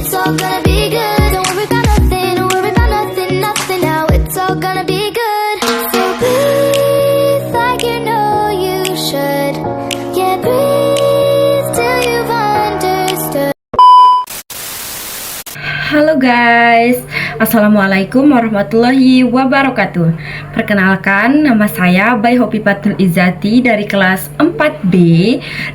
it's all gonna be good. Don't worry about nothing, don't worry about nothing, nothing now. It's all gonna be good. So breathe like you know you should. Yeah, breathe till you've understood. Halo guys, Assalamualaikum warahmatullahi wabarakatuh. Perkenalkan, nama saya Bay Hopipatul Izzati dari kelas 4B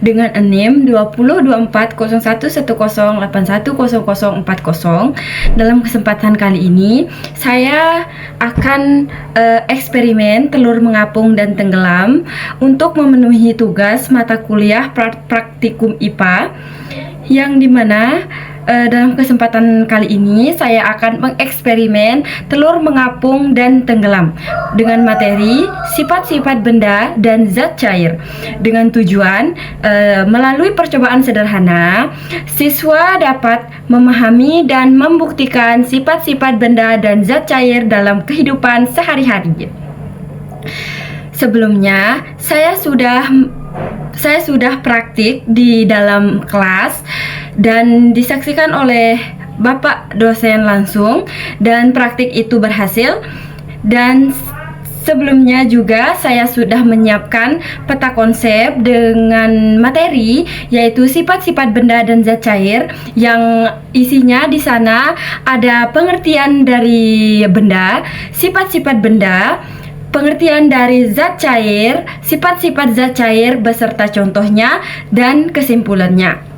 dengan NIM 20240110810040. Dalam kesempatan kali ini, saya akan eksperimen telur mengapung dan tenggelam untuk memenuhi tugas mata kuliah praktikum IPA, yang dimana dalam kesempatan kali ini saya akan mengeksperimen telur mengapung dan tenggelam dengan materi sifat-sifat benda dan zat cair, dengan tujuan melalui percobaan sederhana siswa dapat memahami dan membuktikan sifat-sifat benda dan zat cair dalam kehidupan sehari-hari. Sebelumnya saya sudah praktik di dalam kelas dan disaksikan oleh Bapak dosen langsung, dan praktik itu berhasil. Dan sebelumnya juga saya sudah menyiapkan peta konsep dengan materi yaitu sifat-sifat benda dan zat cair, yang isinya di sana ada pengertian dari benda, sifat-sifat benda, pengertian dari zat cair, sifat-sifat zat cair beserta contohnya dan kesimpulannya.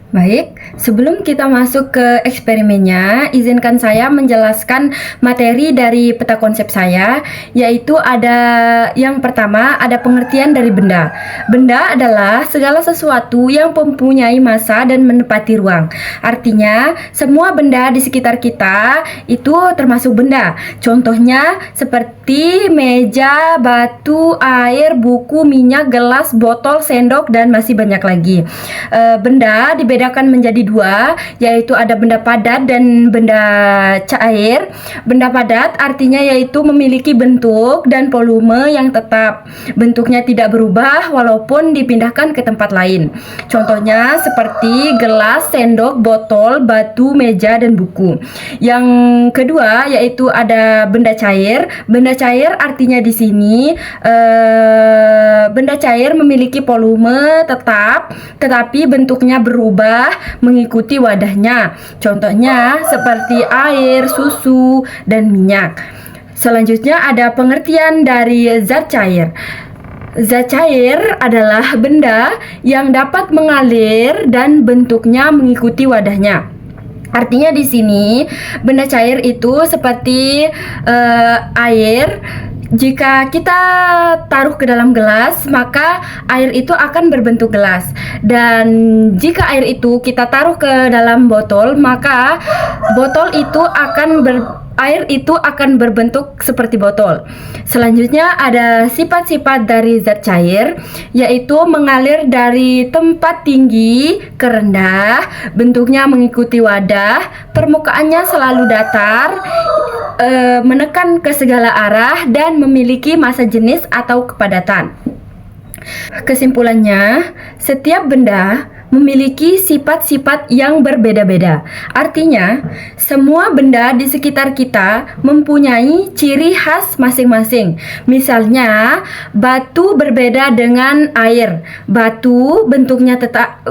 Baik, sebelum kita masuk ke eksperimennya, izinkan saya menjelaskan materi dari peta konsep saya, yaitu ada yang pertama, ada pengertian dari benda. Benda adalah segala sesuatu yang mempunyai massa dan menempati ruang. Artinya, semua benda di sekitar kita itu termasuk benda. Contohnya seperti meja, batu, air, buku, minyak, gelas, botol, sendok, dan masih banyak lagi. Benda dibedakan menjadi dua, yaitu ada benda padat dan benda cair. Benda padat artinya yaitu memiliki bentuk dan volume yang tetap. Bentuknya tidak berubah walaupun dipindahkan ke tempat lain. Contohnya seperti gelas, sendok, botol, batu, meja, dan buku. Yang kedua yaitu ada benda cair. Benda cair artinya di sini benda cair memiliki volume tetap, tetapi bentuknya berubah mengikuti wadahnya. Contohnya seperti air, susu, dan minyak. Selanjutnya ada pengertian dari zat cair. Zat cair adalah benda yang dapat mengalir dan bentuknya mengikuti wadahnya. Artinya di sini benda cair itu seperti air. Jika kita taruh ke dalam gelas, maka air itu akan berbentuk gelas. Dan jika air itu kita taruh ke dalam botol, maka botol itu air itu akan berbentuk seperti botol. Selanjutnya ada sifat-sifat dari zat cair, yaitu mengalir dari tempat tinggi ke rendah, bentuknya mengikuti wadah, permukaannya selalu datar, menekan ke segala arah, dan memiliki massa jenis atau kepadatan. Kesimpulannya, setiap benda memiliki sifat-sifat yang berbeda-beda. Artinya, semua benda di sekitar kita mempunyai ciri khas masing-masing. Misalnya, batu berbeda dengan air. Batu bentuknya tetap,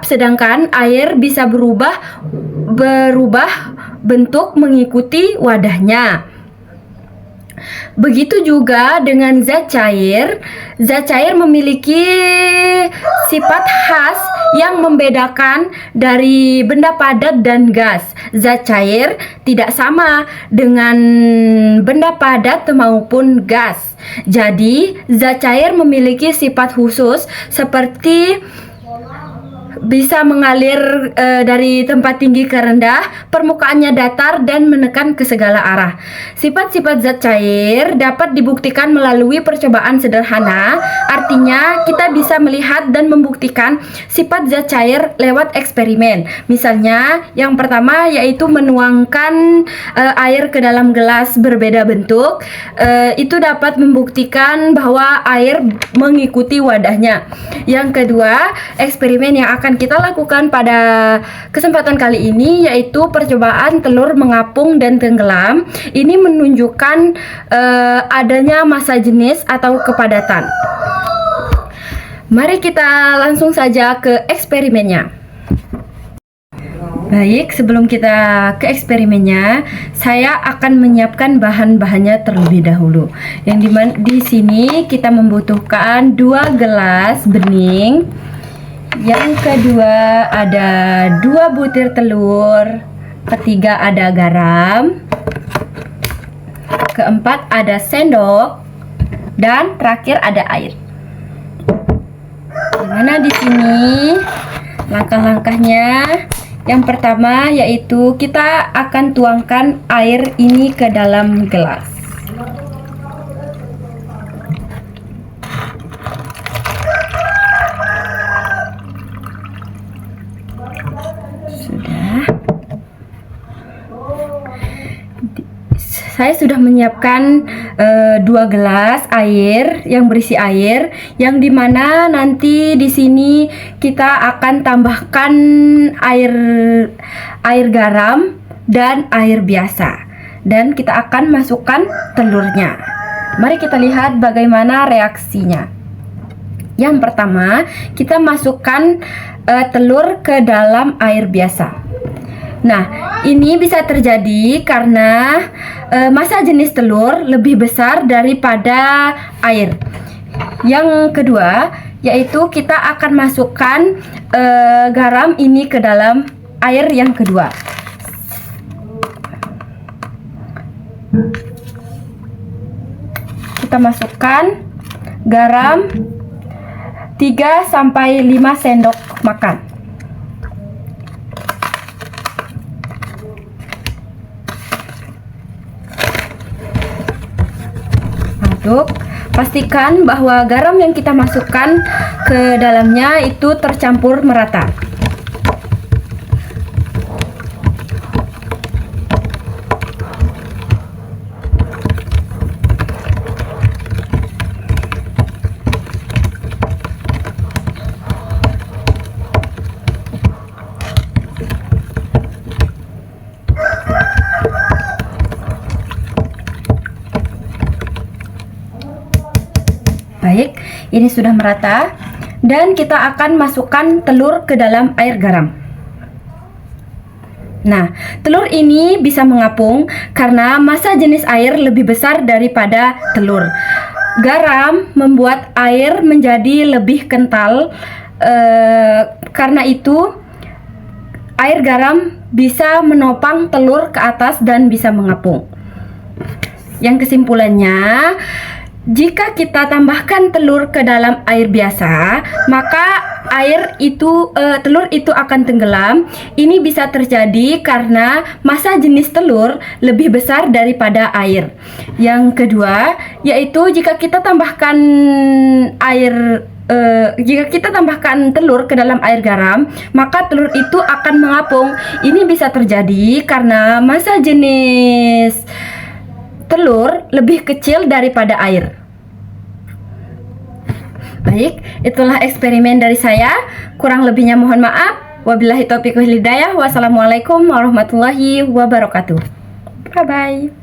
sedangkan air bisa berubah bentuk mengikuti wadahnya. Begitu juga dengan zat cair. Zat cair memiliki sifat khas yang membedakan dari benda padat dan gas. Zat cair tidak sama dengan benda padat maupun gas. Jadi, zat cair memiliki sifat khusus seperti bisa mengalir dari tempat tinggi ke rendah, permukaannya datar dan menekan ke segala arah. Sifat-sifat zat cair dapat dibuktikan melalui percobaan sederhana. Artinya kita bisa melihat dan membuktikan sifat zat cair lewat eksperimen. Misalnya yang pertama yaitu menuangkan air ke dalam gelas berbeda bentuk. Itu dapat membuktikan bahwa air mengikuti wadahnya. Yang kedua, eksperimen yang akan akan kita lakukan pada kesempatan kali ini yaitu percobaan telur mengapung dan tenggelam. Ini menunjukkan adanya massa jenis atau kepadatan. Mari kita langsung saja ke eksperimennya. Baik, sebelum kita ke eksperimennya, saya akan menyiapkan bahan-bahannya terlebih dahulu. Yang dimana di sini kita membutuhkan 2 gelas bening. Yang kedua ada 2 butir telur. Ketiga ada garam. Keempat ada sendok. Dan terakhir ada air. Dimana di sini langkah-langkahnya? Yang pertama yaitu kita akan tuangkan air ini ke dalam gelas. Saya sudah menyiapkan 2 gelas air yang berisi air, yang dimana nanti di sini kita akan tambahkan air garam dan air biasa, dan kita akan masukkan telurnya. Mari kita lihat bagaimana reaksinya. Yang pertama, kita masukkan telur ke dalam air biasa. Nah, ini bisa terjadi karena massa jenis telur lebih besar daripada air. Yang kedua, yaitu kita akan masukkan garam ini ke dalam air yang kedua. Kita masukkan garam 3-5 sendok makan. Pastikan bahwa garam yang kita masukkan ke dalamnya itu tercampur merata. Baik, ini sudah merata dan kita akan masukkan telur ke dalam air garam. Nah, telur ini bisa mengapung karena massa jenis air lebih besar daripada telur. Garam membuat air menjadi lebih kental, karena itu air garam bisa menopang telur ke atas dan bisa mengapung. Yang kesimpulannya, jika kita tambahkan telur ke dalam air biasa, maka telur itu akan tenggelam. Ini bisa terjadi karena massa jenis telur lebih besar daripada air. Yang kedua, yaitu jika kita tambahkan telur ke dalam air garam, maka telur itu akan mengapung. Ini bisa terjadi karena massa jenis telur lebih kecil daripada air. Baik, itulah eksperimen dari saya. Kurang lebihnya mohon maaf. Wabillahi taufiq wal hidayah. Wassalamualaikum warahmatullahi wabarakatuh. Bye bye.